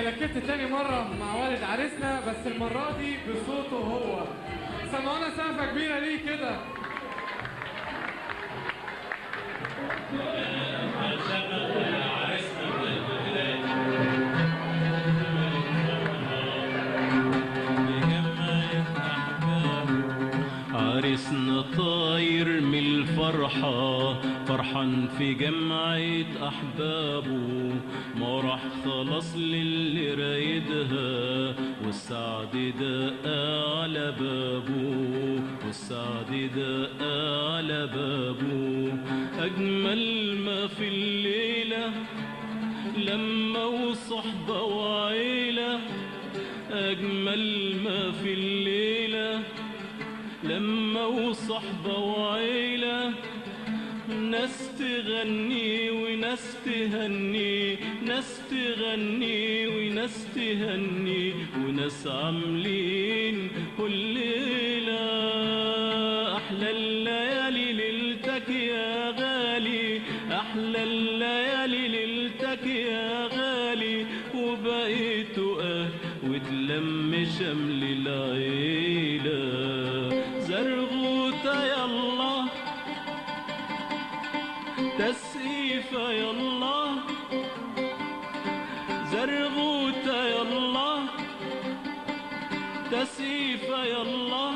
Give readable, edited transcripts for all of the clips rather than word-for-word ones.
ركبت تاني مرة مع والد عريسنا، بس المرة دي بصوته هو. سمعونا سقفة كبيرة ليه كده. عريسنا طاير من الفرحة، فرحان في جمعة أحبابه، ما راح خلاص للي رايدها، والسعد دق على بابه، والسعد دق على بابه. أجمل ما في الليلة لما وصحبة وعيلة، أجمل ما في الليلة لما وصحبة وعيلة، ناس تغني وناس تهني، ناس تغني وناس تهني، وناس عاملين كل ليلة. أحلى الليالي ليلتك يا غالي، أحلى الليالي ليلتك يا غالي، وبقيت أهل وتلم شمل العيلة. زرغوطة يلا تسقيفة يلا، زرغوطة يلا تسقيفة يلا،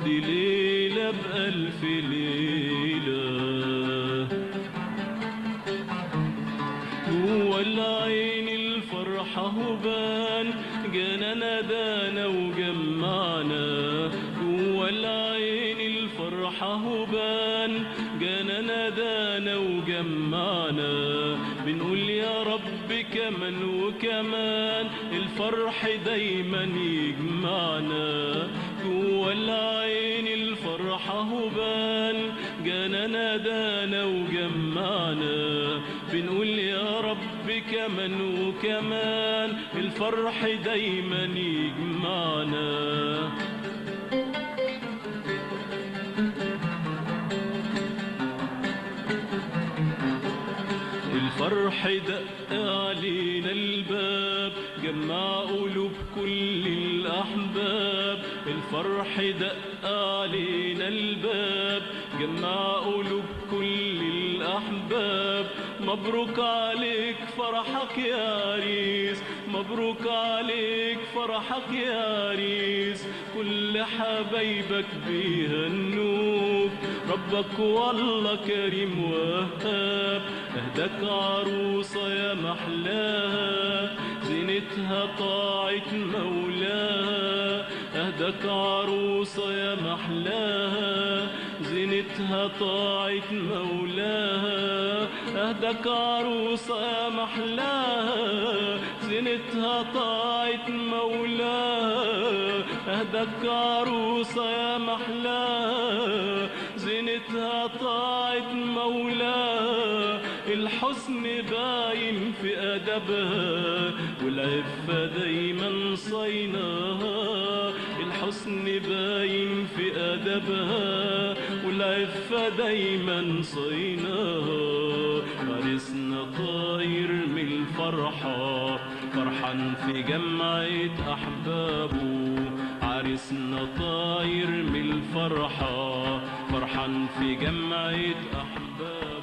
دي ليلة بألف ليلة. جوا العين الفرحة هبان، جانا نادانا وجمعنا، جوا العين الفرحة هبان، جانا نادانا وجمعنا، بنقول يا رب كمان وكمان الفرح دايما يجمعنا. جوا العين الفرحة هبان، جانا نادانا وجمعنا، بنقول يا رب كمان وكمان الفرح دايما يجمعنا. الفرح دق علينا الباب، جمع قلوب كل الأحباب. الفرح دق علينا الباب، جمع قلوب كل الأحباب. مبروك عليك فرحك يا عريس، مبروك عليك فرحك يا عريس، كل حبايبك بيهنوك، ربك والله كريم وهاب. اهداك عروسة يا محلاها، زينتها طاعة مولاها. اهداك عروسة يا محلاها، زينتها طاعة مولاها. اهداك عروسة يا محلاها، زينتها طاعة مولاها. اهداك عروسة يا محلاها، زينتها طاعة مولاها. الحسن باين في أدبها، والعفة دايما صيناها. الحسن باين في أدبها، والعفة دايما صيناها. عريسنا طاير من الفرحة، فرحان في جمعة أحبابه. عريسنا طاير من الفرحة، فرحان في جمعة أحبابه.